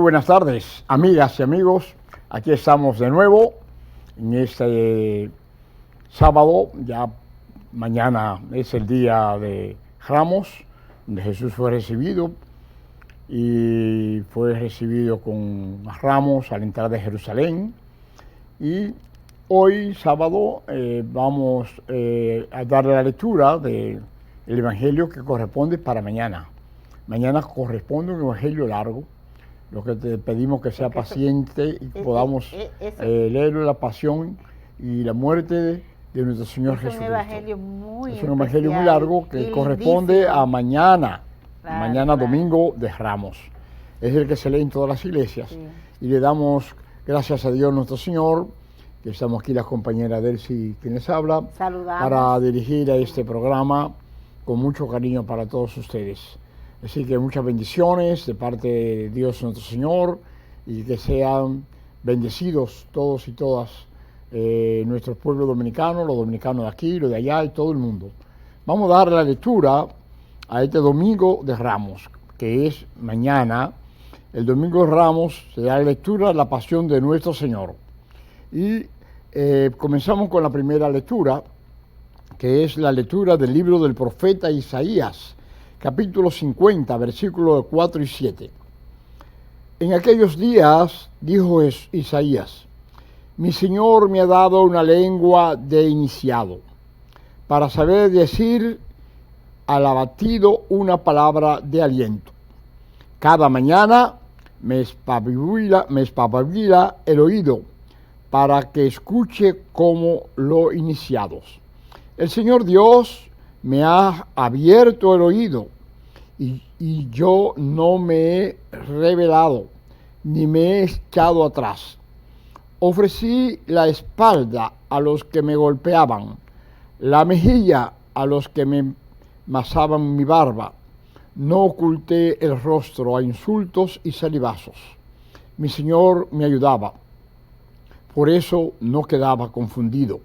buenas tardes, amigas y amigos. Aquí estamos de nuevo en este sábado. Ya mañana es el día de Ramos, donde Jesús fue recibido y fue recibido con ramos al entrar de Jerusalén. Y hoy, sábado, vamos a darle la lectura del Evangelio que corresponde para mañana. Mañana corresponde un Evangelio largo. Lo que te pedimos que sea paciente y podamos leer la pasión y la muerte de nuestro Señor Jesucristo. Es un evangelio muy largo que corresponde a mañana, mañana domingo de Ramos. Es el que se lee en todas las iglesias. Sí. Y le damos gracias a Dios nuestro Señor, que estamos aquí las compañeras Delcy quien les habla, para dirigir a este programa con mucho cariño para todos ustedes. Así que muchas bendiciones de parte de Dios nuestro Señor y que sean bendecidos todos y todas nuestro pueblo dominicano, los dominicanos de aquí, los de allá y todo el mundo. Vamos a dar la lectura a este domingo de Ramos, que es mañana. El domingo de Ramos se da la lectura de la pasión de nuestro Señor. Y comenzamos con la primera lectura, que es la lectura del libro del profeta Isaías, capítulo 50, versículos 4 y 7. En aquellos días, dijo Isaías, mi Señor me ha dado una lengua de iniciado, para saber decir al abatido una palabra de aliento. Cada mañana me espabila el oído, para que escuche como los iniciados. El Señor Dios me ha abierto el oído y yo no me he rebelado ni me he echado atrás. Ofrecí la espalda a los que me golpeaban, la mejilla a los que me masaban mi barba. No oculté el rostro a insultos y salivazos. Mi Señor me ayudaba, por eso no quedaba confundido.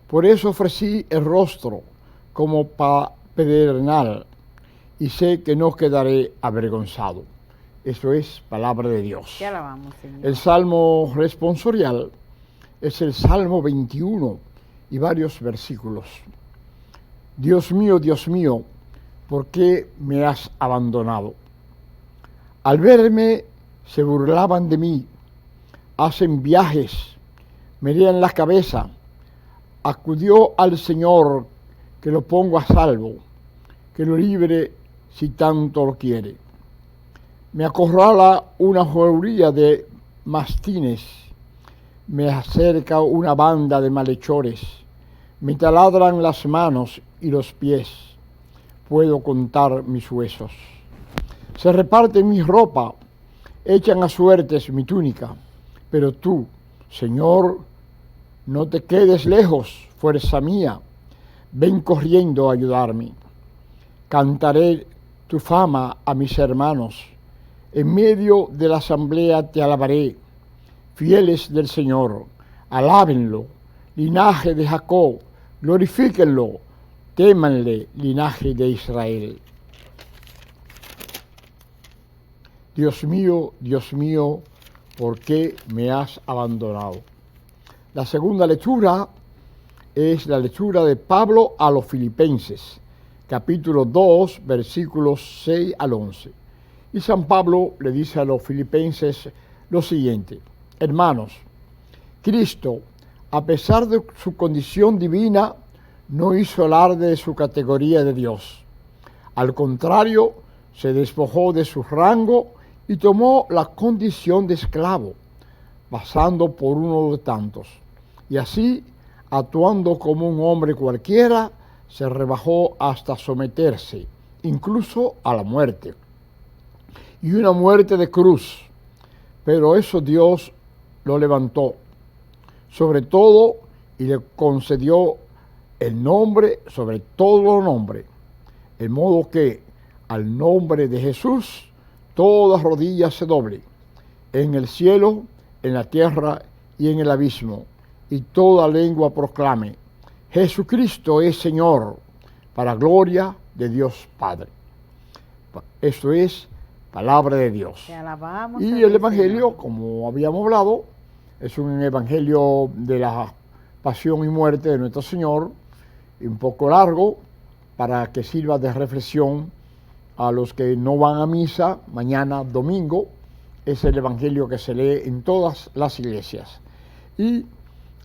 Por eso ofrecí el rostro como pedernal y sé que no quedaré avergonzado. Eso es palabra de Dios. Te alabamos, Señor. El salmo responsorial es el Salmo 21 y varios versículos. Dios mío, ¿por qué me has abandonado? Al verme se burlaban de mí, hacen viajes, me lían la cabeza. Acudió al Señor, que lo pongo a salvo, que lo libre si tanto lo quiere. Me acorrala una jauría de mastines, me acerca una banda de malhechores, me taladran las manos y los pies, puedo contar mis huesos. Se reparten mi ropa, echan a suertes mi túnica, pero tú, Señor, no te quedes lejos, fuerza mía, ven corriendo a ayudarme. Cantaré tu fama a mis hermanos, en medio de la asamblea te alabaré. Fieles del Señor, alábenlo, linaje de Jacob, glorifíquenlo, témanle, linaje de Israel. Dios mío, ¿por qué me has abandonado? La segunda lectura es la lectura de Pablo a los Filipenses, capítulo 2, versículos 6 al 11. Y San Pablo le dice a los filipenses lo siguiente: hermanos, Cristo, a pesar de su condición divina, no hizo alarde de su categoría de Dios. Al contrario, se despojó de su rango y tomó la condición de esclavo, pasando por uno de tantos. Y así, actuando como un hombre cualquiera, se rebajó hasta someterse, incluso a la muerte. Y una muerte de cruz. Pero eso Dios lo levantó sobre todo y le concedió el nombre sobre todo los nombres, de modo que al nombre de Jesús toda rodilla se doble, en el cielo, en la tierra y en el abismo, y toda lengua proclame: Jesucristo es Señor, para gloria de Dios Padre. Esto es palabra de Dios. Te alabamos. Y el Evangelio, como habíamos hablado, es un Evangelio de la pasión y muerte de nuestro Señor, un poco largo, para que sirva de reflexión a los que no van a misa mañana domingo. Es el Evangelio que se lee en todas las iglesias. Y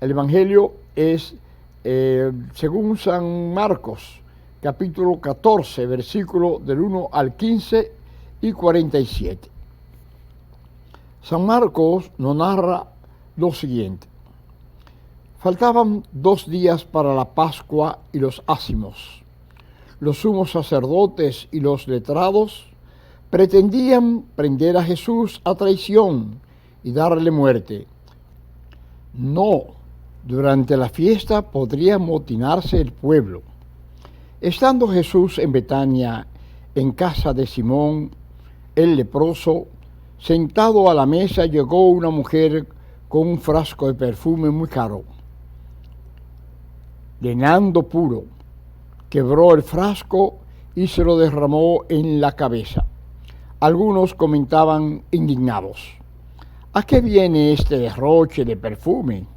el Evangelio es, según San Marcos, capítulo 14, versículo del 1 al 15 y 47. San Marcos nos narra lo siguiente. Faltaban 2 días para la Pascua y los ácimos. Los sumos sacerdotes y los letrados pretendían prender a Jesús a traición y darle muerte. No, durante la fiesta podría amotinarse el pueblo. Estando Jesús en Betania, en casa de Simón, el leproso, sentado a la mesa, llegó una mujer con un frasco de perfume muy caro. Llenando puro, quebró el frasco y se lo derramó en la cabeza. Algunos comentaban indignados: ¿a qué viene este derroche de perfume?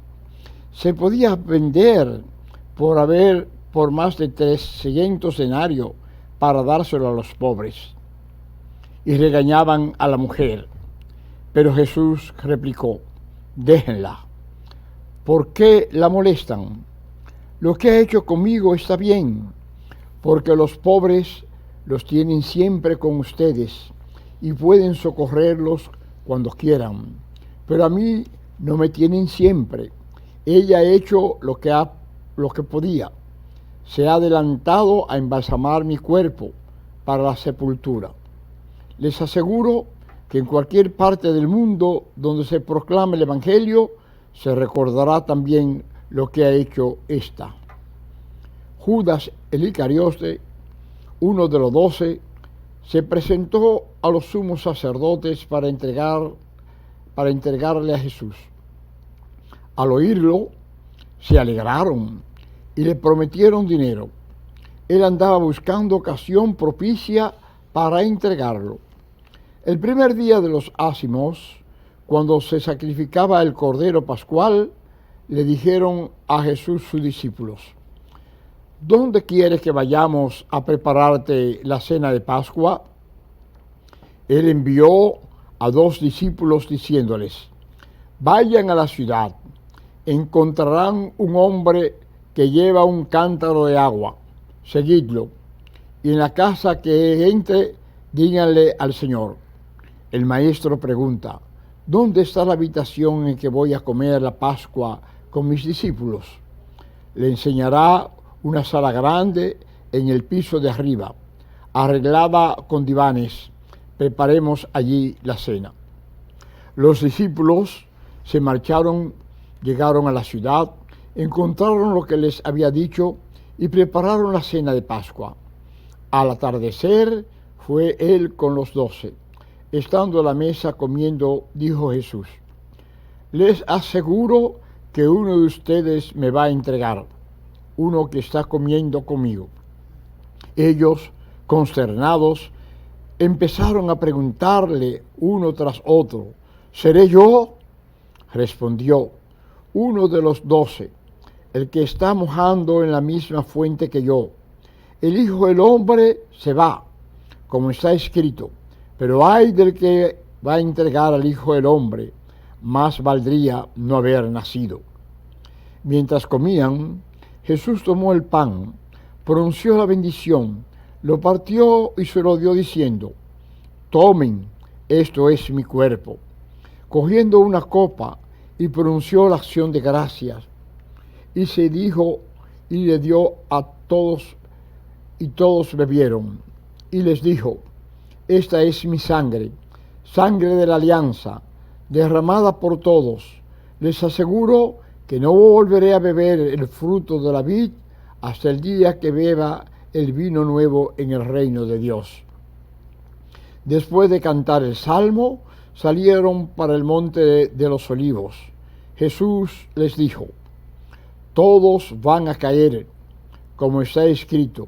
Se podía vender por más de 300 denarios para dárselo a los pobres. Y regañaban a la mujer. Pero Jesús replicó: déjenla. ¿Por qué la molestan? Lo que ha hecho conmigo está bien, porque los pobres los tienen siempre con ustedes y pueden socorrerlos cuando quieran, pero a mí no me tienen siempre. Ella ha hecho lo que podía. Se ha adelantado a embalsamar mi cuerpo para la sepultura. Les aseguro que en cualquier parte del mundo donde se proclame el Evangelio, se recordará también lo que ha hecho esta. Judas el Iscariote, uno de los 12, se presentó a los sumos sacerdotes para entregarle a Jesús. Al oírlo, se alegraron y le prometieron dinero. Él andaba buscando ocasión propicia para entregarlo. El primer día de los ácimos, cuando se sacrificaba el cordero pascual, le dijeron a Jesús sus discípulos: ¿dónde quieres que vayamos a prepararte la cena de Pascua? Él envió a 2 discípulos diciéndoles: vayan a la ciudad, encontrarán un hombre que lleva un cántaro de agua, seguidlo, y en la casa que entre, díganle al Señor: el maestro pregunta, ¿dónde está la habitación en que voy a comer la Pascua con mis discípulos? Le enseñará una sala grande en el piso de arriba, arreglada con divanes. Preparemos allí la cena. Los discípulos se marcharon, llegaron a la ciudad, encontraron lo que les había dicho y prepararon la cena de Pascua. Al atardecer fue él con los 12. Estando a la mesa comiendo, dijo Jesús: les aseguro que uno de ustedes me va a entregar, uno que está comiendo conmigo. Ellos, consternados, empezaron a preguntarle uno tras otro: ¿seré yo? Respondió: uno de los 12, el que está mojando en la misma fuente que yo. El Hijo del Hombre se va, como está escrito, pero ay del que va a entregar al Hijo del Hombre, más valdría no haber nacido. Mientras comían, Jesús tomó el pan, pronunció la bendición, lo partió y se lo dio diciendo: tomen, esto es mi cuerpo. Cogiendo una copa y pronunció la acción de gracias, y se dijo y le dio a todos, y todos bebieron. Y les dijo: esta es mi sangre, sangre de la alianza, derramada por todos. Les aseguro que no volveré a beber el fruto de la vid hasta el día que beba el vino nuevo en el reino de Dios. Después de cantar el salmo, salieron para el monte de los olivos. Jesús les dijo: todos van a caer, como está escrito: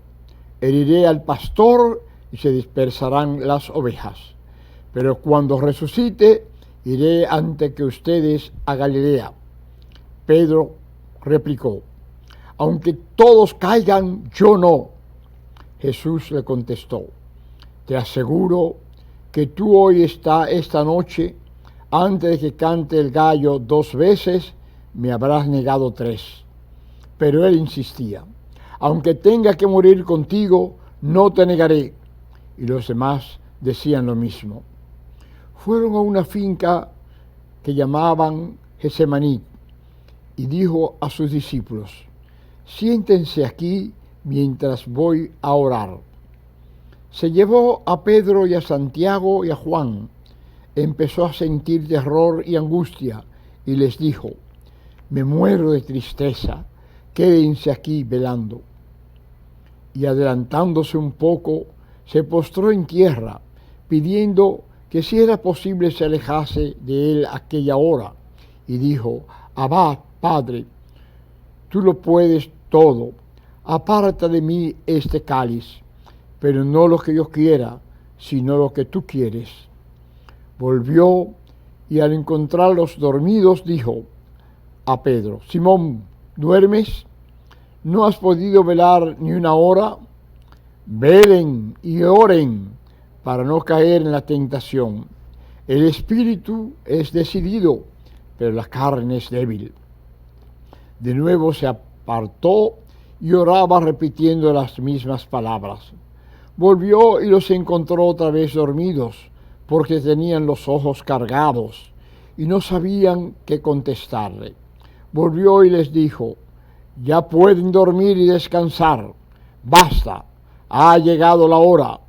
heriré al pastor y se dispersarán las ovejas. pero cuando resucite, iré ante que ustedes a Galilea. Pedro replicó, aunque todos caigan, yo no. Jesús le contestó, te aseguro que tú hoy esta noche, antes de que cante el gallo 2 veces, me habrás negado 3. Pero él insistía, aunque tenga que morir contigo, no te negaré. Y los demás decían lo mismo. Fueron a una finca que llamaban Getsemaní y dijo a sus discípulos, siéntense aquí mientras voy a orar. Se llevó a Pedro y a Santiago y a Juan. Empezó a sentir terror y angustia y les dijo, me muero de tristeza, quédense aquí velando. Y adelantándose un poco, se postró en tierra, pidiendo que si era posible se alejase de él aquella hora, y dijo, Abba, Padre, tú lo puedes todo, aparta de mí este cáliz, pero no lo que yo quiera, sino lo que tú quieres. Volvió y al encontrarlos dormidos dijo a Pedro, Simón, ¿duermes? ¿No has podido velar ni una hora? Velen y oren para no caer en la tentación. El espíritu es decidido, pero la carne es débil. De nuevo se apartó y oraba repitiendo las mismas palabras. Volvió y los encontró otra vez dormidos, porque tenían los ojos cargados y no sabían qué contestarle. Volvió y les dijo, ya pueden dormir y descansar. Basta, ha llegado la hora.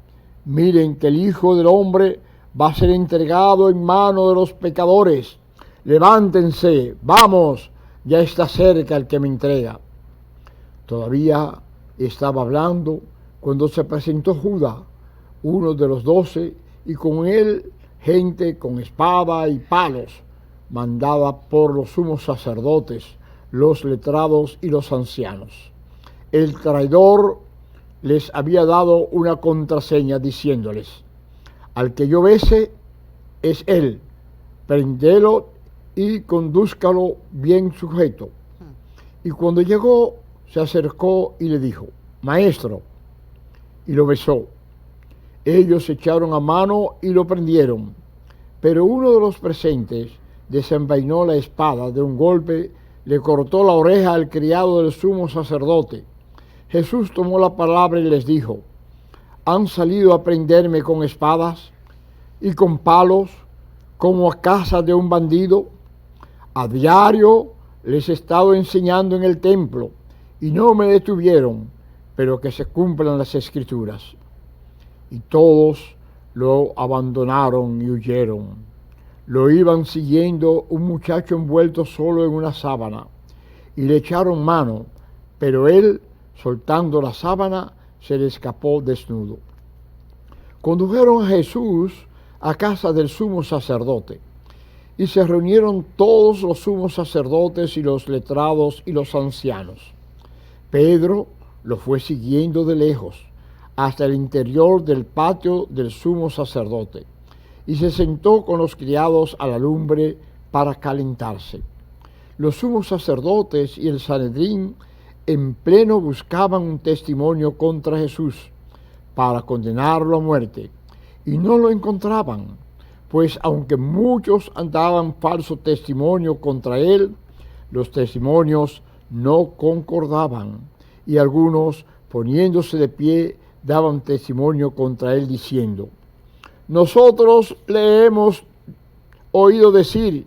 Miren que el Hijo del Hombre va a ser entregado en mano de los pecadores. Levántense, vamos, ya está cerca el que me entrega. Todavía estaba hablando cuando se presentó Judas, uno de los 12, y con él gente con espada y palos, mandada por los sumos sacerdotes, los letrados y los ancianos. El traidor les había dado una contraseña diciéndoles, al que yo bese es él, prendelo y condúzcalo bien sujeto. Y cuando llegó, se acercó y le dijo, Maestro, y lo besó. Ellos se echaron a mano y lo prendieron, pero uno de los presentes desenvainó la espada, de un golpe le cortó la oreja al criado del sumo sacerdote. Jesús tomó la palabra y les dijo, ¿han salido a prenderme con espadas y con palos como a casa de un bandido? A diario les he estado enseñando en el templo y no me detuvieron, pero que se cumplan las Escrituras. Y todos lo abandonaron y huyeron. Lo iban siguiendo un muchacho envuelto solo en una sábana, y le echaron mano, pero él, soltando la sábana, se le escapó desnudo. Condujeron a Jesús a casa del sumo sacerdote, y se reunieron todos los sumos sacerdotes y los letrados y los ancianos. Pedro lo fue siguiendo de lejos hasta el interior del patio del sumo sacerdote, y se sentó con los criados a la lumbre para calentarse. Los sumos sacerdotes y el Sanedrín en pleno buscaban un testimonio contra Jesús para condenarlo a muerte, y no lo encontraban, pues aunque muchos daban falso testimonio contra él, los testimonios no concordaban, y algunos, poniéndose de pie, daban testimonio contra él diciendo, nosotros le hemos oído decir,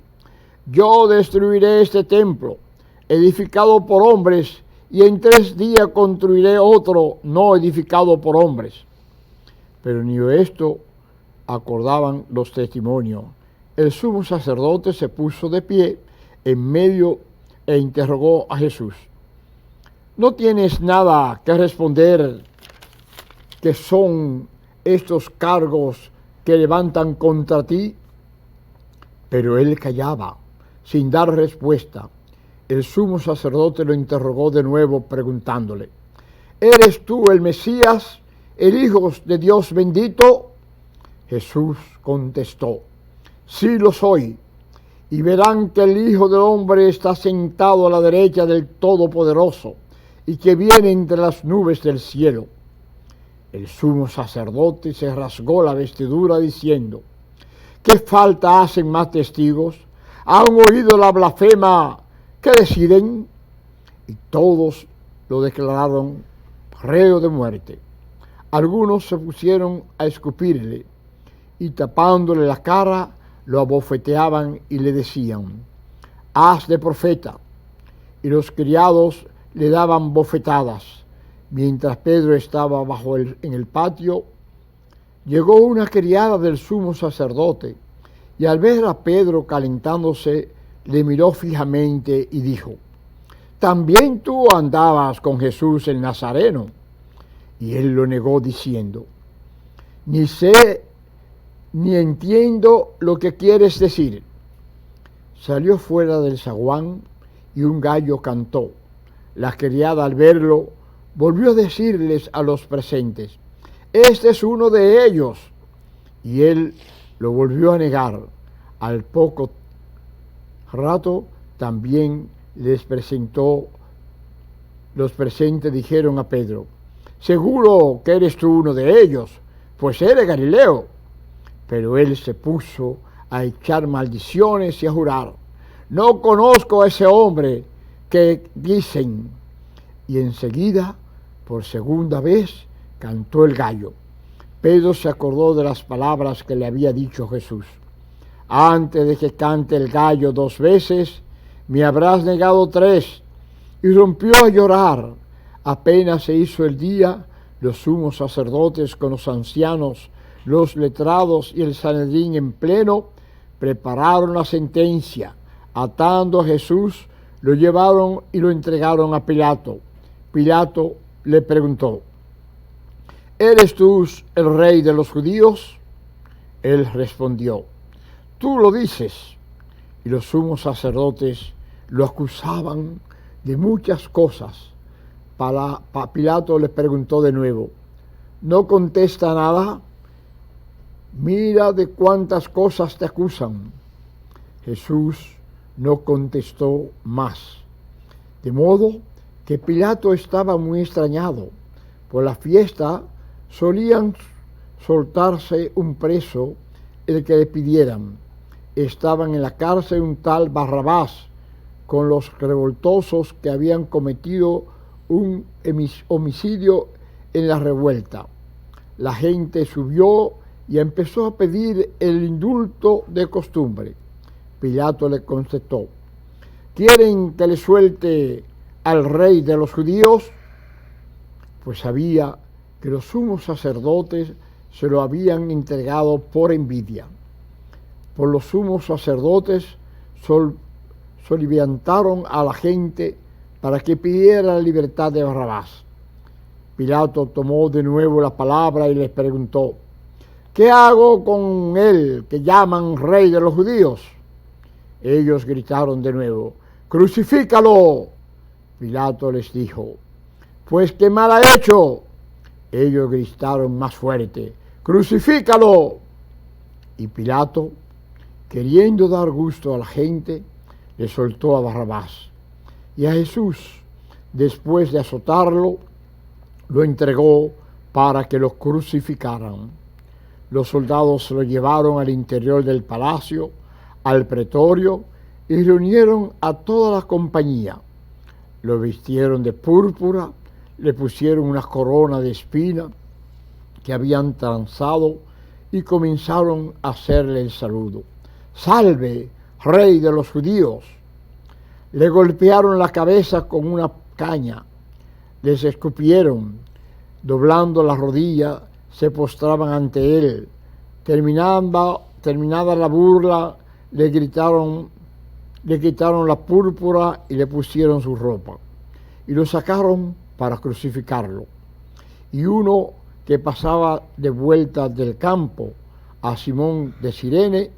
yo destruiré este templo, edificado por hombres, y en 3 días construiré otro no edificado por hombres. Pero ni esto acordaban los testimonios. El sumo sacerdote se puso de pie en medio e interrogó a Jesús. ¿No tienes nada que responder? ¿Qué son estos cargos que levantan contra ti? Pero él callaba, sin dar respuesta. El sumo sacerdote lo interrogó de nuevo, preguntándole, ¿eres tú el Mesías, el Hijo de Dios bendito? Jesús contestó: sí lo soy, y verán que el Hijo del Hombre está sentado a la derecha del Todopoderoso, y que viene entre las nubes del cielo. El sumo sacerdote se rasgó la vestidura diciendo: ¿qué falta hacen más testigos? ¿Han oído la blasfema que deciden? Y todos lo declararon reo de muerte. Algunos se pusieron a escupirle y tapándole la cara lo abofeteaban y le decían: haz de profeta. Y los criados le daban bofetadas. Mientras Pedro estaba en el patio, llegó una criada del sumo sacerdote, y al ver a Pedro calentándose, le miró fijamente y dijo: ¿también tú andabas con Jesús el Nazareno? Y él lo negó diciendo: ni sé ni entiendo lo que quieres decir. Salió fuera del zaguán y un gallo cantó. La criada, al verlo, volvió a decirles a los presentes: este es uno de ellos. Y él lo volvió a negar. Al poco rato también los presentes dijeron a Pedro: seguro que eres tú uno de ellos, pues eres Galileo. Pero él se puso a echar maldiciones y a jurar: no conozco a ese hombre que dicen. Y enseguida, por segunda vez, cantó el gallo. Pedro se acordó de las palabras que le había dicho Jesús: antes de que cante el gallo 2 veces, me habrás negado 3. Y rompió a llorar. Apenas se hizo el día, los sumos sacerdotes con los ancianos, los letrados y el Sanedrín en pleno, prepararon la sentencia. Atando a Jesús, lo llevaron y lo entregaron a Pilato. Pilato le preguntó: ¿eres tú el rey de los judíos? Él respondió: tú lo dices. Y los sumos sacerdotes lo acusaban de muchas cosas. Pilato le preguntó de nuevo: ¿no contesta nada? Mira de cuántas cosas te acusan. Jesús no contestó más. De modo que Pilato estaba muy extrañado. Por la fiesta solían soltarse un preso el que le pidieran. Estaban en la cárcel un tal Barrabás con los revoltosos que habían cometido un homicidio en la revuelta. La gente subió y empezó a pedir el indulto de costumbre. Pilato le contestó: ¿quieren que le suelte al rey de los judíos? Pues sabía que los sumos sacerdotes se lo habían entregado por envidia. Por los sumos sacerdotes soliviantaron a la gente para que pidiera la libertad de Barrabás. Pilato tomó de nuevo la palabra y les preguntó: ¿qué hago con él que llaman rey de los judíos? Ellos gritaron de nuevo: ¡crucifícalo! Pilato les dijo: pues qué mal ha hecho. Ellos gritaron más fuerte: ¡crucifícalo! Y Pilato, queriendo dar gusto a la gente, le soltó a Barrabás. Y a Jesús, después de azotarlo, lo entregó para que lo crucificaran. Los soldados lo llevaron al interior del palacio, al pretorio, y reunieron a toda la compañía. Lo vistieron de púrpura, le pusieron una corona de espina que habían trenzado y comenzaron a hacerle el saludo: ¡salve, rey de los judíos! Le golpearon la cabeza con una caña, les escupieron, doblando la rodilla, se postraban ante él. Terminada la burla, le quitaron la púrpura y le pusieron su ropa, y lo sacaron para crucificarlo. Y uno que pasaba de vuelta del campo, a Simón de Cirene,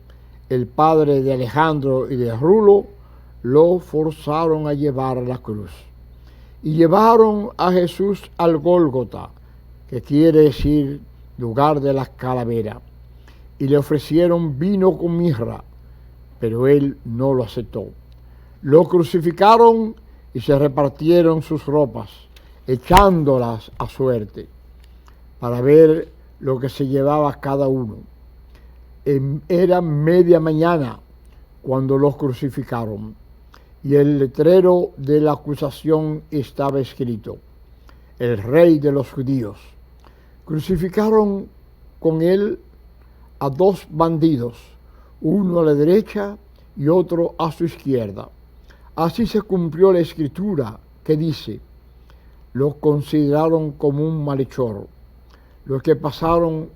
el padre de Alejandro y de Rulo, lo forzaron a llevar la cruz. Y llevaron a Jesús al Gólgota, que quiere decir lugar de la calavera. y le ofrecieron vino con mirra, pero él no lo aceptó. Lo crucificaron y se repartieron sus ropas, echándolas a suerte, para ver lo que se llevaba cada uno. Era media mañana cuando los crucificaron, y el letrero de la acusación estaba escrito: el Rey de los Judíos. Crucificaron con él a dos bandidos, uno a la derecha y otro a su izquierda. Así se cumplió la escritura que dice: lo consideraron como un malhechor. Los que pasaron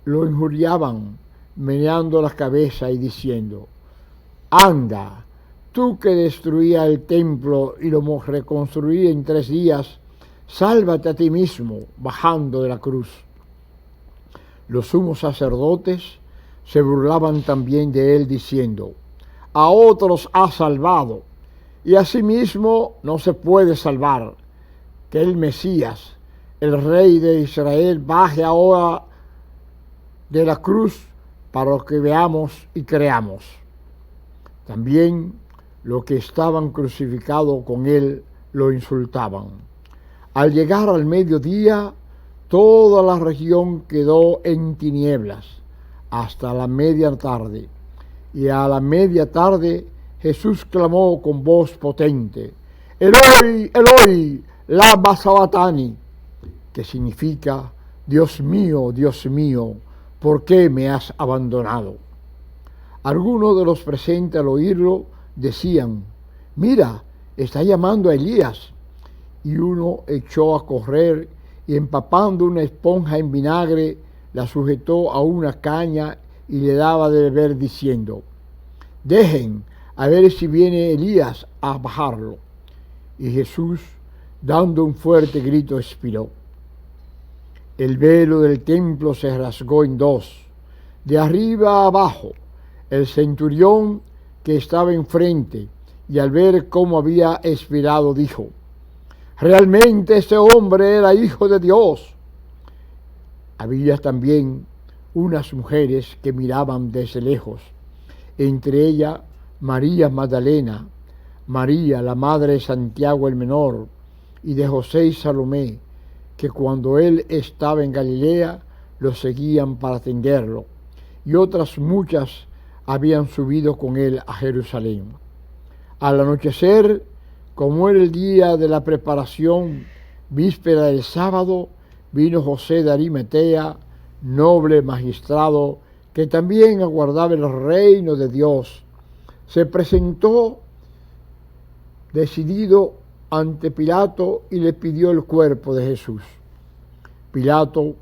lo injuriaban, meneando la cabeza y diciendo: anda, tú que destruías el templo y lo reconstruías en 3 días, sálvate a ti mismo bajando de la cruz. Los sumos sacerdotes se burlaban también de él diciendo: a otros ha salvado, y a sí mismo no se puede salvar. Que el Mesías, el Rey de Israel, baje ahora de la cruz para que veamos y creamos. También los que estaban crucificados con él lo insultaban. Al llegar al mediodía, toda la región quedó en tinieblas hasta la media tarde. Y a la media tarde Jesús clamó con voz potente: Eloi, Eloi, lama sabachthani, que significa: Dios mío, ¿por qué me has abandonado? Algunos de los presentes al oírlo decían: mira, está llamando a Elías. Y uno echó a correr y, empapando una esponja en vinagre, la sujetó a una caña y le daba de beber diciendo: dejen a ver si viene Elías a bajarlo. Y Jesús, dando un fuerte grito, expiró. El velo del templo se rasgó en 2, de arriba a abajo. El centurión que estaba enfrente, y al ver cómo había expirado, dijo: realmente ese hombre era hijo de Dios. Había también unas mujeres que miraban desde lejos, entre ellas María Magdalena, María, la madre de Santiago el menor, y de José y Salomé, que cuando él estaba en Galilea lo seguían para atenderlo, y otras muchas habían subido con él a Jerusalén. Al anochecer, como era el día de la preparación, víspera del sábado, vino José de Arimatea, noble magistrado, que también aguardaba el reino de Dios. Se presentó decidido ante Pilato y le pidió el cuerpo de Jesús. Pilato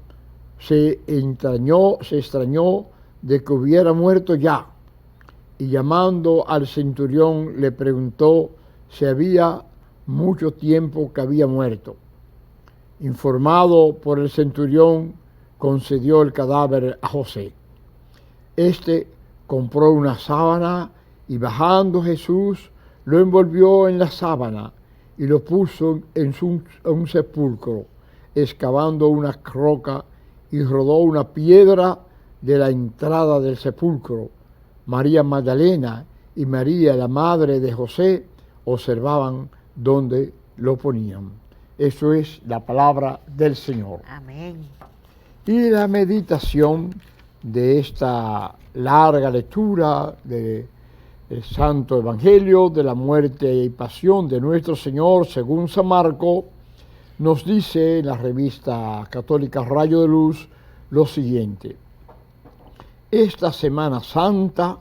se extrañó de que hubiera muerto ya, y llamando al centurión le preguntó si había mucho tiempo que había muerto. Informado por el centurión, concedió el cadáver a José. Este compró una sábana y, bajando Jesús, lo envolvió en la sábana y lo puso en un sepulcro, excavando una roca, y rodó una piedra de la entrada del sepulcro. María Magdalena y María, la madre de José, observaban dónde lo ponían. Eso es la palabra del Señor. Amén. Y la meditación de esta larga lectura del Santo Evangelio de la muerte y pasión de nuestro Señor según San Marcos nos dice en la revista católica Rayo de Luz lo siguiente: esta Semana Santa,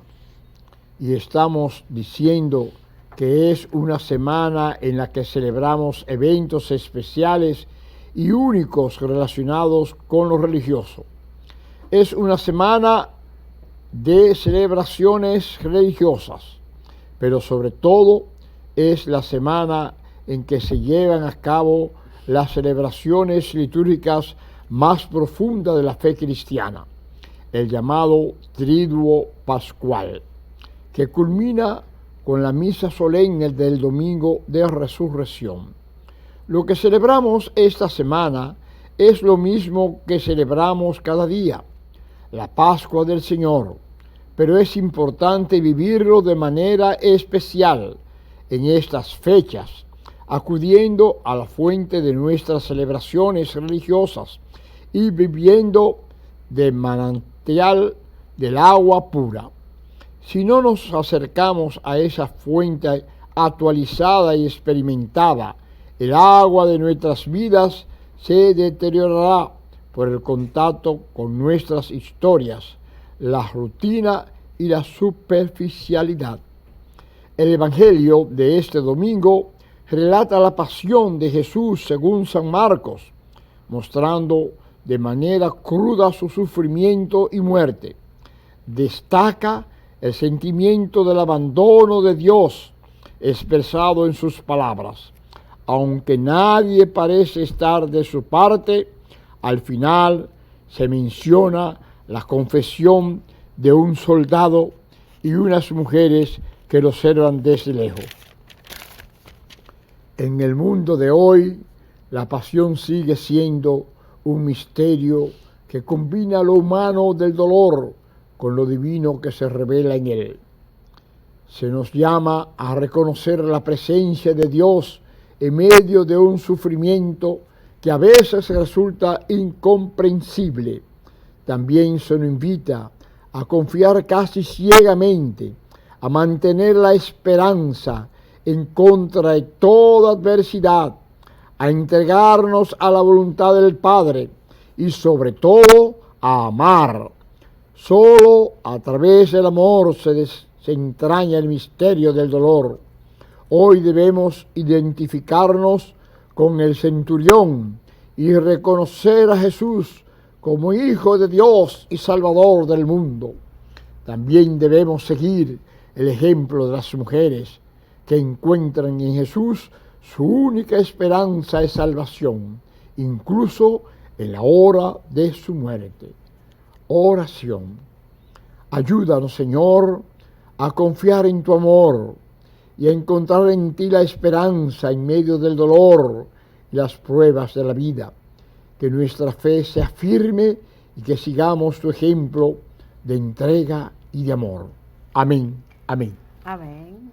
y estamos diciendo que es una semana en la que celebramos eventos especiales y únicos relacionados con lo religioso. Es una semana de celebraciones religiosas, pero sobre todo es la semana en que se llevan a cabo las celebraciones litúrgicas más profundas de la fe cristiana, el llamado Triduo Pascual, que culmina con la misa solemne del domingo de resurrección. Lo que celebramos esta semana es lo mismo que celebramos cada día: la Pascua del Señor, pero es importante vivirlo de manera especial en estas fechas, acudiendo a la fuente de nuestras celebraciones religiosas y viviendo de manantial del agua pura. Si no nos acercamos a esa fuente actualizada y experimentada, el agua de nuestras vidas se deteriorará por el contacto con nuestras historias, la rutina y la superficialidad. El Evangelio de este domingo relata la pasión de Jesús según San Marcos, mostrando de manera cruda su sufrimiento y muerte. Destaca el sentimiento del abandono de Dios expresado en sus palabras. Aunque nadie parece estar de su parte, al final se menciona la confesión de un soldado y unas mujeres que lo observan desde lejos. En el mundo de hoy, la pasión sigue siendo un misterio que combina lo humano del dolor con lo divino que se revela en él. Se nos llama a reconocer la presencia de Dios en medio de un sufrimiento que a veces resulta incomprensible. También se nos invita a confiar casi ciegamente, a mantener la esperanza en contra de toda adversidad, a entregarnos a la voluntad del Padre y sobre todo a amar. Solo a través del amor se entraña el misterio del dolor. Hoy debemos identificarnos con el centurión y reconocer a Jesús como Hijo de Dios y Salvador del mundo. También debemos seguir el ejemplo de las mujeres que encuentran en Jesús su única esperanza de salvación, incluso en la hora de su muerte. Oración. Ayúdanos, Señor, a confiar en tu amor y a encontrar en ti la esperanza en medio del dolor y las pruebas de la vida. Que nuestra fe sea firme y que sigamos tu ejemplo de entrega y de amor. Amén. Amén. Amén.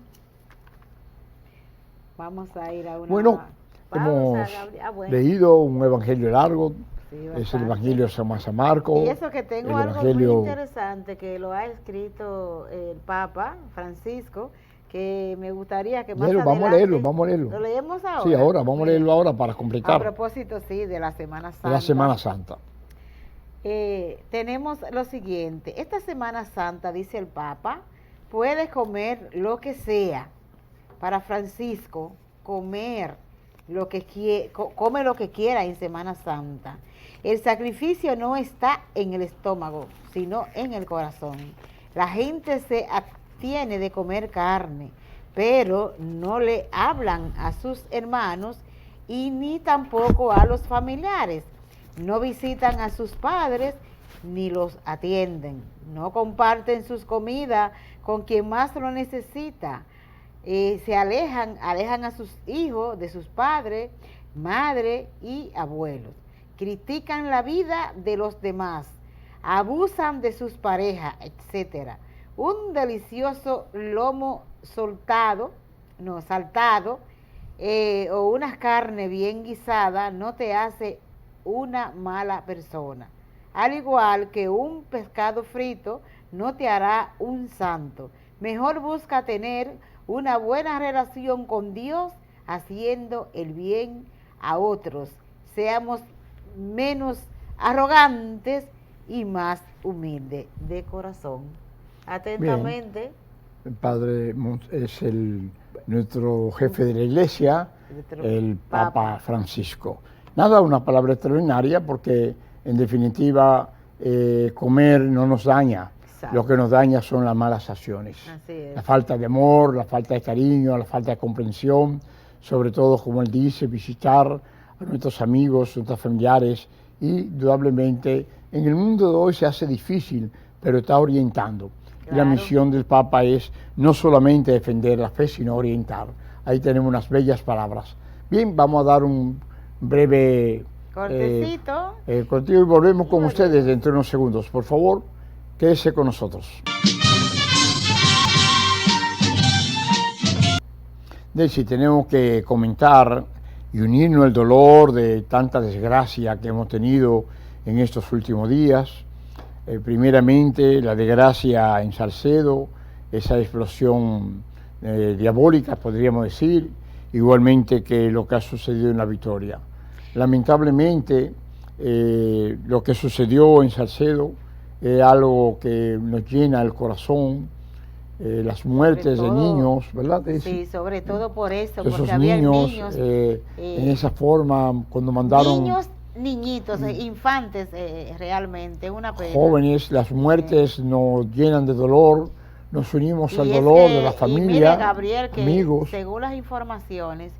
Vamos a ir a una Bueno, pausa, hemos leído un evangelio largo. Sí, es el Evangelio de San Marcos. Y eso que tengo algo muy interesante que lo ha escrito el Papa Francisco, que me gustaría que más adelante... Vamos a leerlo. ¿Lo leemos ahora? Sí, ahora, vamos a leerlo ahora para completar. A propósito, sí, de la Semana Santa. De la Semana Santa. Tenemos lo siguiente. Esta Semana Santa, dice el Papa, puedes comer lo que sea. Para Francisco, comer lo que come lo que quiera en Semana Santa. El sacrificio no está en el estómago, sino en el corazón. La gente se abstiene de comer carne, pero no le hablan a sus hermanos y ni tampoco a los familiares. No visitan a sus padres ni los atienden. No comparten sus comidas con quien más lo necesita. Se alejan a sus hijos de sus padres, madre y abuelos. Critican la vida de los demás, abusan de sus parejas, etc. Un delicioso lomo saltado, o una carne bien guisada no te hace una mala persona. Al igual que un pescado frito no te hará un santo. Mejor busca tener una buena relación con Dios haciendo el bien a otros. Seamos menos arrogantes y más humildes de corazón. Atentamente. Bien. El Padre es nuestro jefe de la Iglesia, el Papa Francisco. Nada, una palabra extraordinaria porque en definitiva comer no nos daña. Exacto. Lo que nos daña son las malas acciones. Así es. La falta de amor, la falta de cariño, la falta de comprensión, sobre todo, como él dice, visitar a nuestros amigos, nuestros familiares, y indudablemente en el mundo de hoy se hace difícil, pero está orientando. Claro. La misión del Papa es no solamente defender la fe, sino orientar. Ahí tenemos unas bellas palabras. Bien, vamos a dar un breve Cortecito. Contigo y volvemos con Volvemos. ustedes dentro de unos segundos. Por favor, quédese con nosotros. Delcy, tenemos que comentar y unirnos al dolor de tanta desgracia que hemos tenido en estos últimos días. Primeramente, la desgracia en Salcedo, esa explosión diabólica, podríamos decir, igualmente que lo que ha sucedido en La Victoria. Lamentablemente, lo que sucedió en Salcedo es algo que nos llena el corazón. Las muertes de niños, ¿verdad? Sí, sobre todo por eso, esos porque había niños en esa forma, cuando mandaron niñitos, infantes, realmente, una pena. Jóvenes, las muertes nos llenan de dolor, nos unimos Y al es dolor que- de la y familia, mire, Gabriel, que amigos. según las informaciones,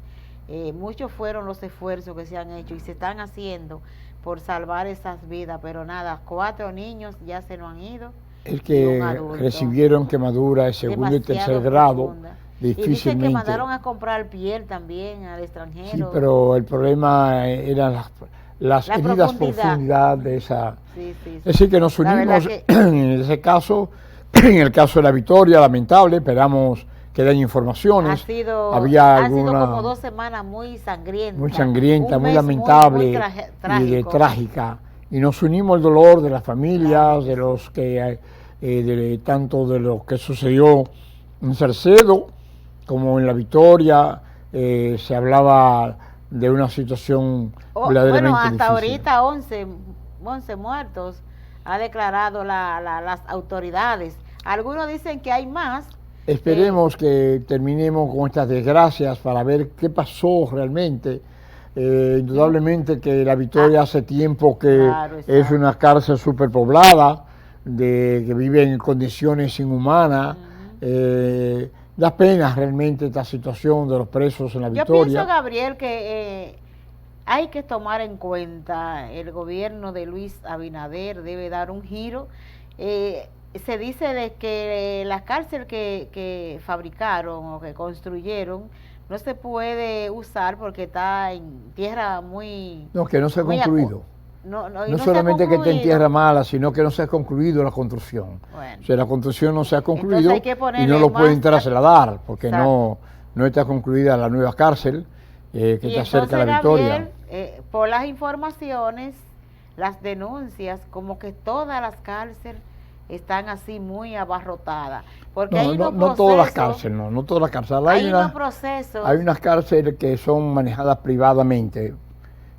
muchos fueron los esfuerzos que se han hecho y se están haciendo por salvar esas vidas, pero nada, 4 niños ya se nos han ido. Es y que un adulto. recibieron quemaduras de segundo y Demasiado tercer grado, profunda. Y dicen que difícilmente. mandaron a comprar piel también al extranjero. Sí, pero el problema eran las La heridas profundidad. profundidad de esa. Sí, sí, sí. Es decir, que nos La verdad unimos que- en ese caso, en el caso de La Victoria, lamentable, esperamos que den informaciones. Han sido alguna como 2 semanas muy sangrientas. muy sangrienta, Un muy mes lamentable muy y de trágico. trágica. Y nos unimos al dolor de las familias, de los que, tanto de lo que sucedió en Salcedo como en La Victoria. Se hablaba de una situación verdaderamente Bueno, hasta difícil. ahorita 11 muertos ha declarado las autoridades. Algunos dicen que hay más. Esperemos que terminemos con estas desgracias para ver qué pasó realmente. Indudablemente que La Victoria hace tiempo que Claro, es exacto. una cárcel superpoblada, que vive en condiciones inhumanas. Da pena realmente esta situación de los presos en La Yo Victoria. pienso, Gabriel, que hay que tomar en cuenta, el gobierno de Luis Abinader debe dar un giro. Se dice de que la cárcel que fabricaron o que construyeron no se puede usar porque está en tierra muy... No, que no se ha muy concluido. No No solamente que esté en tierra mala, sino que no se ha concluido la construcción. Bueno. O sea, la construcción no se ha concluido Entonces hay que y ponerle no lo pueden más trasladar porque Exacto. no está concluida la nueva cárcel que Y está cerca de entonces, La Victoria. Gabriel, por las informaciones, las denuncias, como que todas las cárceles están así muy abarrotadas. Porque hay unos No todas las procesos- cárceles, no todas las cárceles. Hay unos procesos. Hay unas cárceles que son manejadas privadamente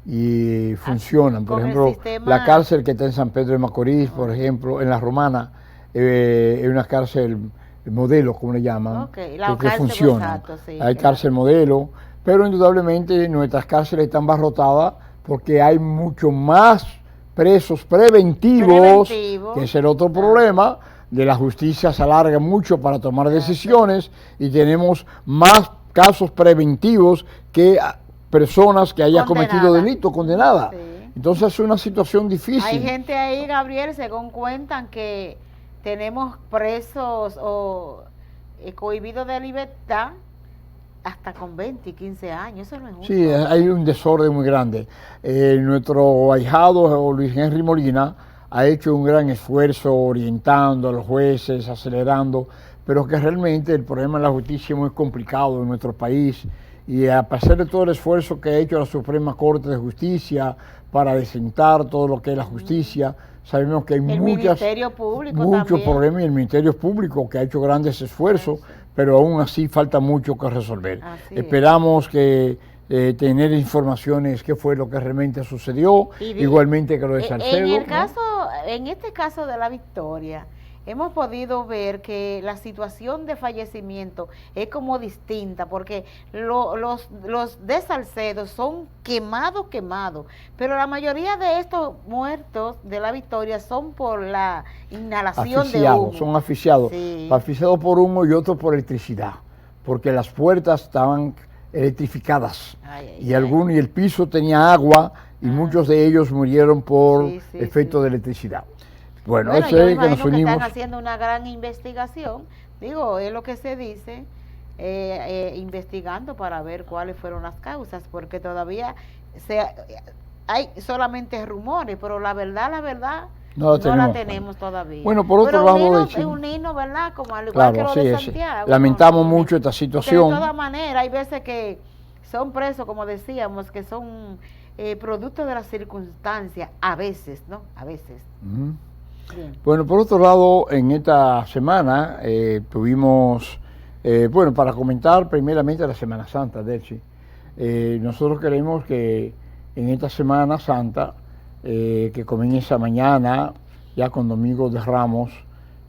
y funcionan. Por con el ejemplo, sistema- la cárcel que está en San Pedro de Macorís, por ejemplo, en La Romana, es una cárcel modelo, como le llaman, Ok, la que cárcel, funciona. exacto, sí, Hay claro. cárcel modelo, pero indudablemente nuestras cárceles están barrotadas porque hay mucho más presos preventivos, Preventivos. que es el otro problema. De la justicia se alarga mucho para tomar decisiones y tenemos más casos preventivos que personas que hayan cometido Condenada. delito condenadas. Sí. Entonces es una situación difícil. Hay gente ahí, Gabriel, según cuentan, que tenemos presos o cohibidos de libertad hasta con 20 y 15 años. Eso no es justo. Sí, hay un desorden muy grande. Nuestro ahijado Luis Henry Molina ha hecho un gran esfuerzo orientando a los jueces, acelerando, pero que realmente el problema de la justicia es muy complicado en nuestro país y a pesar de todo el esfuerzo que ha hecho la Suprema Corte de Justicia para desentar todo lo que es la justicia, sabemos que hay El Ministerio Público muchos también. problemas y el Ministerio Público que ha hecho grandes esfuerzos, pero aún así falta mucho que resolver. Así es. Esperamos que tener informaciones qué fue lo que realmente sucedió, igualmente que lo de Salcedo. En este caso de La Victoria, hemos podido ver que la situación de fallecimiento es como distinta, porque los de Salcedo son quemados, pero la mayoría de estos muertos de La Victoria son por la inhalación de humo. Son asfixiados, Sí. asfixiados por humo y otros por electricidad, porque las puertas estaban electrificadas y el piso tenía agua y muchos de ellos murieron por efecto de electricidad. Bueno, Bueno, eso yo me es que nos imagino que unimos. están haciendo una gran investigación, digo, es lo que se dice, investigando para ver cuáles fueron las causas, porque todavía hay solamente rumores, pero la verdad, no la tenemos todavía. Bueno, por otro lado, es un himno, ¿verdad? Como al igual claro, que lo sí, de sí. Santiago. Lamentamos mucho esta Porque situación. de todas maneras, hay veces que son presos, como decíamos, que son producto de las circunstancias, a veces, ¿no? A veces. Bien. Bueno, por otro lado, en esta semana tuvimos, bueno, para comentar primeramente la Semana Santa, Delcy. Nosotros queremos que en esta Semana Santa, que comienza mañana, ya con Domingo de Ramos,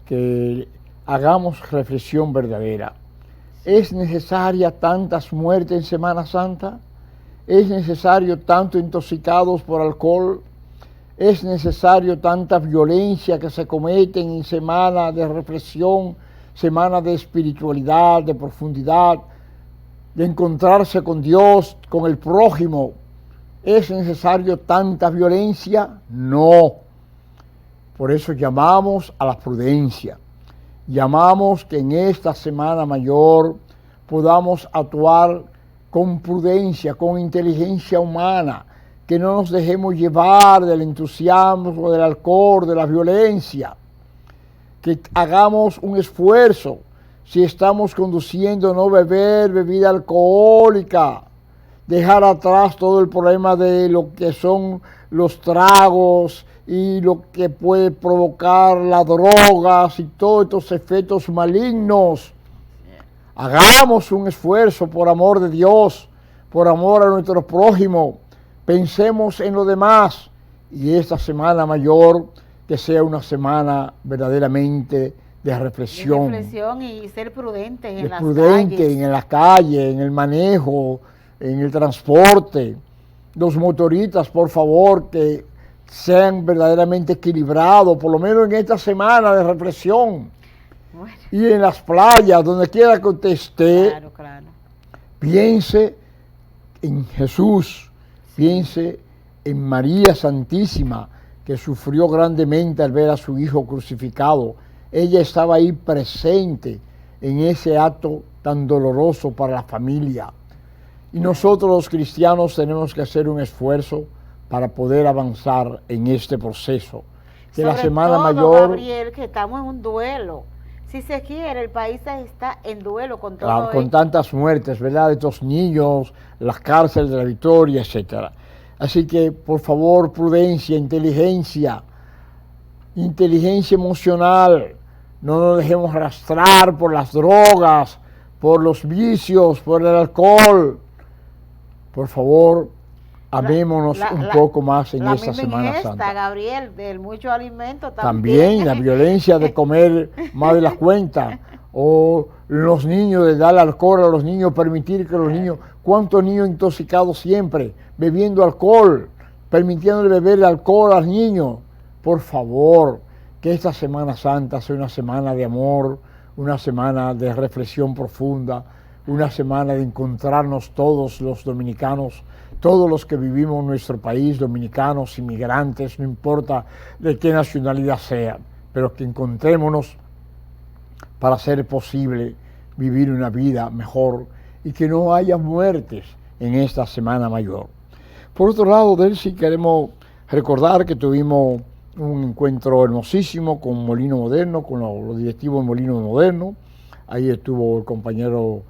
que hagamos reflexión verdadera. ¿Es necesaria tantas muertes en Semana Santa? ¿Es necesario tanto intoxicados por alcohol? ¿Es necesario tanta violencia que se cometen en semana de reflexión, semana de espiritualidad, de profundidad, de encontrarse con Dios, con el prójimo? ¿Es necesario tanta violencia? No. Por eso llamamos a la prudencia. Llamamos que en esta Semana Mayor podamos actuar con prudencia, con inteligencia humana, que no nos dejemos llevar del entusiasmo, del alcohol, de la violencia, que hagamos un esfuerzo, si estamos conduciendo, no beber bebida alcohólica, dejar atrás todo el problema de lo que son los tragos y lo que puede provocar las drogas y todos estos efectos malignos. Hagamos un esfuerzo por amor de Dios, por amor a nuestro prójimo. Pensemos en lo demás y esta Semana Mayor que sea una semana verdaderamente de reflexión. De reflexión y ser prudentes en las calles. En las calles, en el manejo, en el transporte. Los motoristas, por favor, que sean verdaderamente equilibrados, por lo menos en esta semana de reflexión. Bueno. Y en las playas, donde quiera que usted esté, piense en Jesús, piense en María Santísima, que sufrió grandemente al ver a su hijo crucificado. Ella estaba ahí presente en ese acto tan doloroso para la familia. Y nosotros los cristianos tenemos que hacer un esfuerzo para poder avanzar en este proceso. Que sobre la Semana todo, Mayor... Gabriel, que estamos en un duelo. Si se quiere, el país está en duelo con todo claro, con tantas muertes, ¿verdad? De estos niños, las cárceles de la Victoria, etcétera. Así que, por favor, prudencia, inteligencia emocional. No nos dejemos arrastrar por las drogas, por los vicios, por el alcohol. Por favor, amémonos un poco más en esta Semana Santa. Gabriel, del mucho alimento también. La violencia de comer más de la cuenta. O los niños, de dar alcohol a los niños, permitir que los niños... ¿Cuántos niños intoxicados siempre? Bebiendo alcohol, permitiéndole beber alcohol a los niños. Por favor, que esta Semana Santa sea una semana de amor, una semana de reflexión profunda, una semana de encontrarnos todos los dominicanos, todos los que vivimos en nuestro país, dominicanos, inmigrantes, no importa de qué nacionalidad sean, pero que encontrémonos para hacer posible vivir una vida mejor y que no haya muertes en esta Semana Mayor. Por otro lado, Delcy, queremos recordar que tuvimos un encuentro hermosísimo con Molino Moderno, con los directivos de Molino Moderno. Ahí estuvo el compañero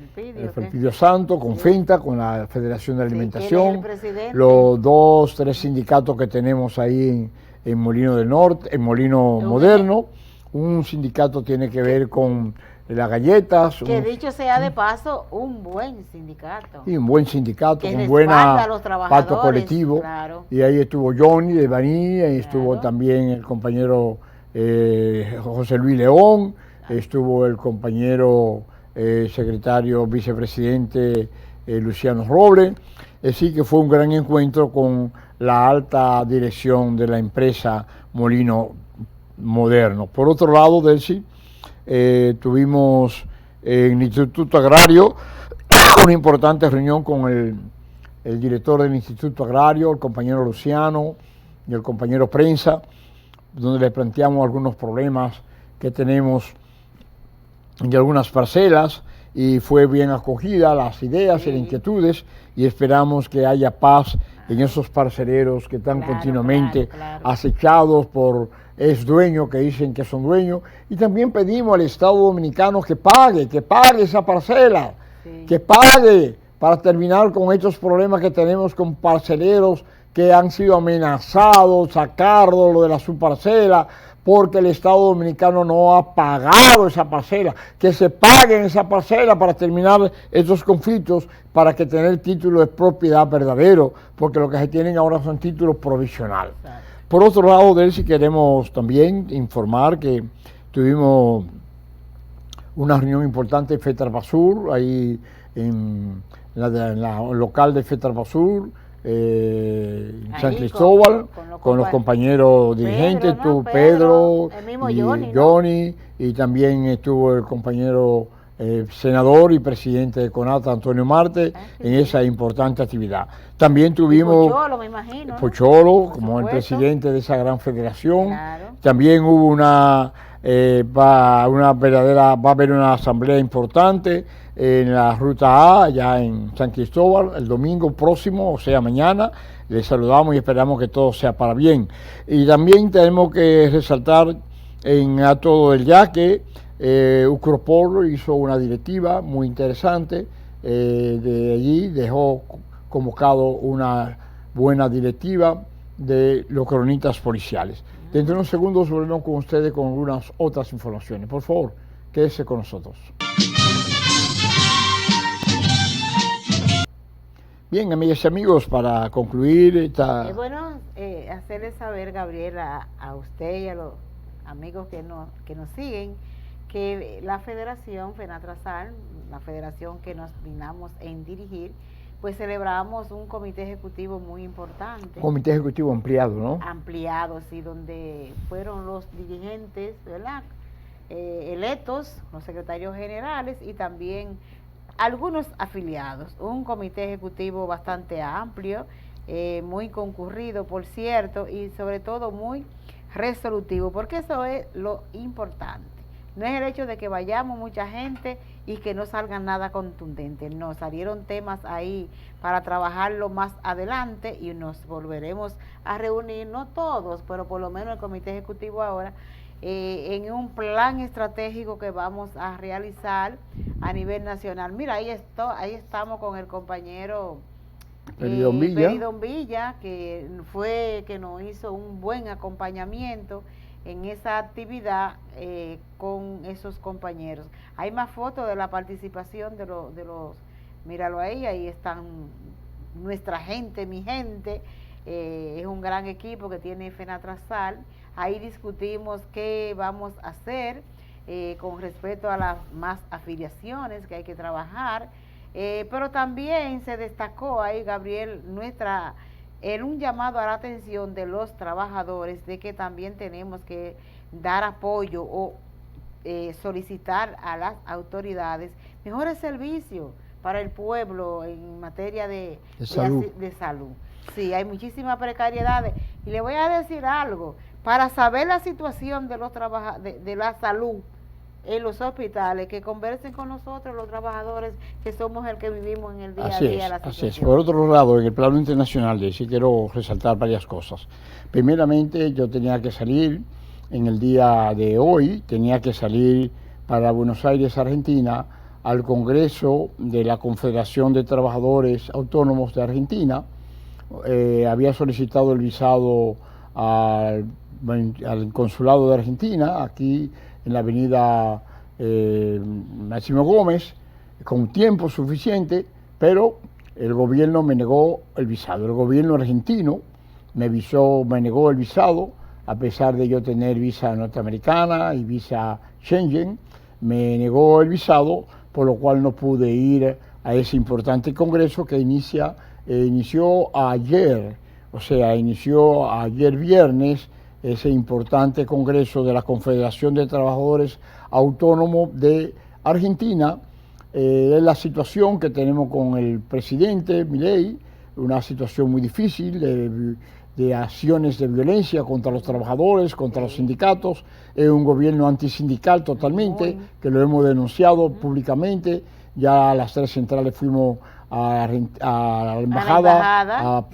Elpidio Santo, con FENTA, con la Federación de Alimentación, los 2, 3 sindicatos que tenemos ahí en Molino del Norte, en Molino Moderno. Un sindicato tiene que ver con las galletas. Que dicho sea de paso, un buen sindicato. Sí, un buen sindicato, con buena pacto colectivo. Claro. Y ahí estuvo Johnny de Baní, ahí estuvo también el compañero José Luis León, estuvo el compañero secretario vicepresidente Luciano Robles. Así que fue un gran encuentro con la alta dirección de la empresa Molino Moderno. Por otro lado, Delcy, tuvimos en el Instituto Agrario una importante reunión con el director del Instituto Agrario, el compañero Luciano y el compañero Prensa, donde le planteamos algunos problemas que tenemos en algunas parcelas y fue bien acogida las ideas y las inquietudes, y esperamos que haya paz en esos parceleros que están continuamente acechados por dueños que dicen que son dueños. Y también pedimos al Estado Dominicano que pague esa parcela, que pague para terminar con estos problemas que tenemos con parceleros que han sido amenazados, sacarlos lo de la subparcela, porque el Estado Dominicano no ha pagado esa parcela, que se paguen esa parcela para terminar estos conflictos, para que tener título de propiedad verdadero, porque lo que se tienen ahora son títulos provisionales. Por otro lado, de él sí queremos también informar que tuvimos una reunión importante en Fetrabasur, ahí en la local de Fetrabasur, San Cristóbal, con los compañeros dirigentes, estuvo Pedro y Johnny, y también estuvo el compañero senador y presidente de CONATA, Antonio Marte, en esa importante actividad. También tuvimos Pocholo, me imagino, ¿no? Pocholo, como el presidente de esa gran federación. Claro. También hubo va a haber una asamblea importante en la Ruta A, allá en San Cristóbal, el domingo próximo, o sea, mañana. Les saludamos y esperamos que todo sea para bien. Y también tenemos que resaltar a todo el yaque, Ucropol hizo una directiva muy interesante, de allí dejó convocado una buena directiva de los cronistas policiales. Dentro de unos segundos volvemos con ustedes con algunas otras informaciones. Por favor, quédese con nosotros. Bien, amigas y amigos, para concluir esta... Es bueno hacerle saber, Gabriela, a usted y a los amigos que nos siguen, que la Federación FENATRASAL, la federación que nos dignamos en dirigir, pues celebramos un comité ejecutivo muy importante. Comité ejecutivo ampliado, ¿no? Ampliado, sí, donde fueron los dirigentes, ¿verdad? Electos, los secretarios generales y también algunos afiliados. Un comité ejecutivo bastante amplio, muy concurrido, por cierto, y sobre todo muy resolutivo, porque eso es lo importante. No es el hecho de que vayamos mucha gente y que no salga nada contundente. No, salieron temas ahí para trabajarlo más adelante y nos volveremos a reunir, no todos, pero por lo menos el comité ejecutivo ahora, en un plan estratégico que vamos a realizar a nivel nacional. Mira, ahí estamos con el compañero Peridón Villa, que nos hizo un buen acompañamiento en esa actividad con esos compañeros. Hay más fotos de la participación de los míralo ahí están nuestra gente, mi gente, es un gran equipo que tiene FENATRASAL. Ahí discutimos qué vamos a hacer con respecto a las más afiliaciones que hay que trabajar, pero también se destacó ahí, Gabriel, en un llamado a la atención de los trabajadores de que también tenemos que dar apoyo o solicitar a las autoridades mejores servicios para el pueblo en materia de salud. Sí, hay muchísimas precariedades. Y le voy a decir algo, para saber la situación de los de la salud en los hospitales, que conversen con nosotros los trabajadores que somos el que vivimos en el día a día. Así es. Por otro lado, en el plano internacional, sí quiero resaltar varias cosas. Primeramente, yo tenía que salir en el día de hoy, para Buenos Aires, Argentina, al Congreso de la Confederación de Trabajadores Autónomos de Argentina. Había solicitado el visado al Consulado de Argentina, aquí en la avenida Máximo Gómez, con tiempo suficiente, pero el gobierno me negó el visado. El gobierno argentino me negó el visado, a pesar de yo tener visa norteamericana y visa Schengen, me negó el visado, por lo cual no pude ir a ese importante congreso que inició ayer, inició ayer viernes, ese importante congreso de la Confederación de Trabajadores Autónomos de Argentina. Es la situación que tenemos con el presidente Milei, una situación muy difícil de acciones de violencia contra los trabajadores, contra los sindicatos. Es un gobierno antisindical totalmente, que lo hemos denunciado públicamente, ya a las 3 centrales fuimos a la embajada,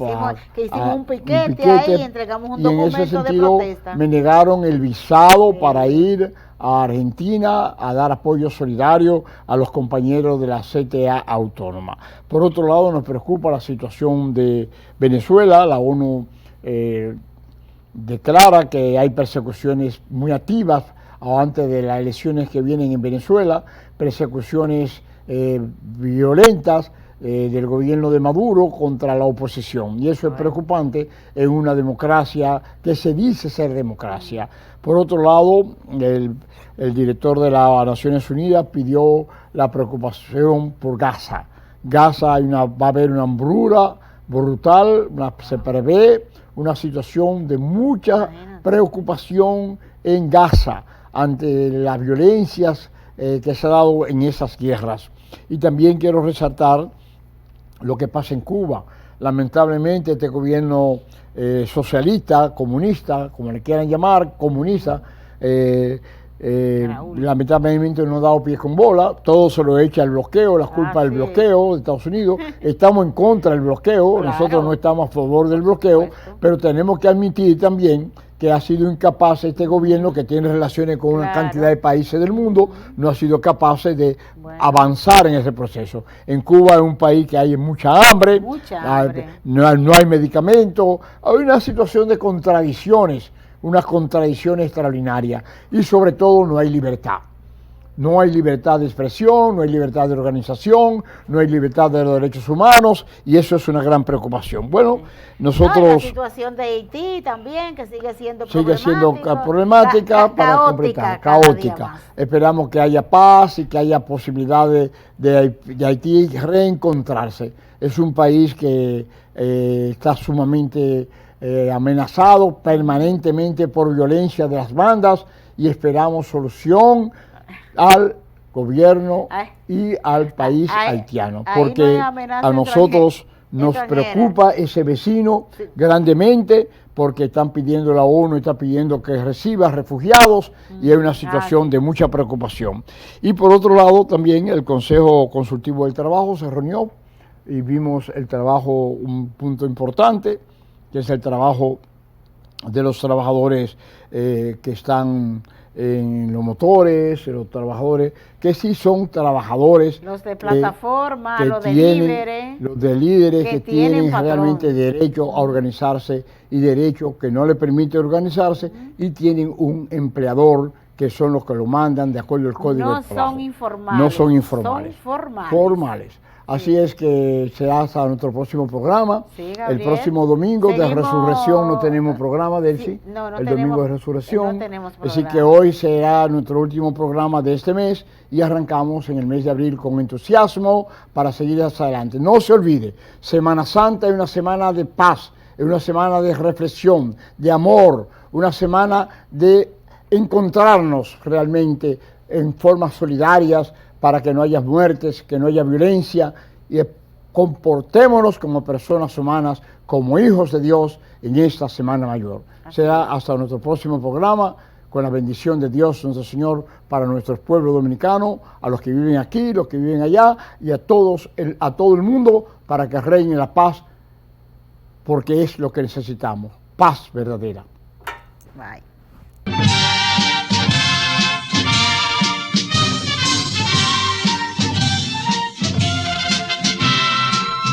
que hicimos un piquete ahí, entregamos un documento en ese sentido de protesta. me negaron el visado Sí. para ir a Argentina a dar apoyo solidario a los compañeros de la CTA autónoma. Por otro lado, nos preocupa la situación de Venezuela. La ONU declara que hay persecuciones muy activas antes de las elecciones que vienen en Venezuela, persecuciones violentas del gobierno de Maduro contra la oposición, y eso es preocupante en una democracia que se dice ser democracia. Por otro lado, el director de las Naciones Unidas pidió la preocupación por Gaza. Gaza va a haber una hambruna brutal, se prevé una situación de mucha preocupación en Gaza ante las violencias que se ha dado en esas guerras. Y también quiero resaltar lo que pasa en Cuba. Lamentablemente este gobierno socialista, comunista, como le quieran llamar, comunista, lamentablemente no ha dado pies con bola, todo se lo echa al bloqueo, la culpa del bloqueo de Estados Unidos. Estamos en contra del bloqueo, nosotros no estamos a favor del bloqueo, pero tenemos que admitir también que ha sido incapaz este gobierno, que tiene relaciones con una cantidad de países del mundo, no ha sido capaz de avanzar en ese proceso. En Cuba es un país que hay mucha hambre, no hay medicamentos, hay una situación de contradicciones, una contradicción extraordinaria, y sobre todo no hay libertad. No hay libertad de expresión, no hay libertad de organización, no hay libertad de los derechos humanos, y eso es una gran preocupación. Bueno, nosotros... la situación de Haití también, que sigue siendo problemática para completar, caótica. Esperamos que haya paz y que haya posibilidades de Haití reencontrarse. Es un país que está sumamente amenazado permanentemente por violencia de las bandas, y esperamos solución al gobierno y al país haitiano, porque a nosotros nos preocupa ese vecino grandemente, porque están pidiendo, la ONU está pidiendo que reciba refugiados, y hay una situación de mucha preocupación. Y por otro lado también el Consejo Consultivo del Trabajo se reunió y vimos el trabajo, un punto importante, que es el trabajo de los trabajadores que están en los motores, los trabajadores que sí son trabajadores, los de plataforma, los de líderes que tienen realmente derecho a organizarse y derecho que no le permite organizarse, y tienen un empleador que son los que lo mandan de acuerdo al Código del Trabajo. No son informales, son formales. Así es que será hasta nuestro próximo programa. El próximo domingo de Resurrección no tenemos programa, Delcy. El domingo de Resurrección. Así que hoy será nuestro último programa de este mes, y arrancamos en el mes de abril con entusiasmo para seguir hacia adelante. No se olvide, Semana Santa es una semana de paz, es una semana de reflexión, de amor, una semana de encontrarnos realmente en formas solidarias, para que no haya muertes, que no haya violencia, y comportémonos como personas humanas, como hijos de Dios en esta Semana Mayor. Será hasta nuestro próximo programa, con la bendición de Dios nuestro Señor para nuestro pueblo dominicano, a los que viven aquí, los que viven allá, y a todo el mundo, para que reine la paz, porque es lo que necesitamos, paz verdadera. Bye.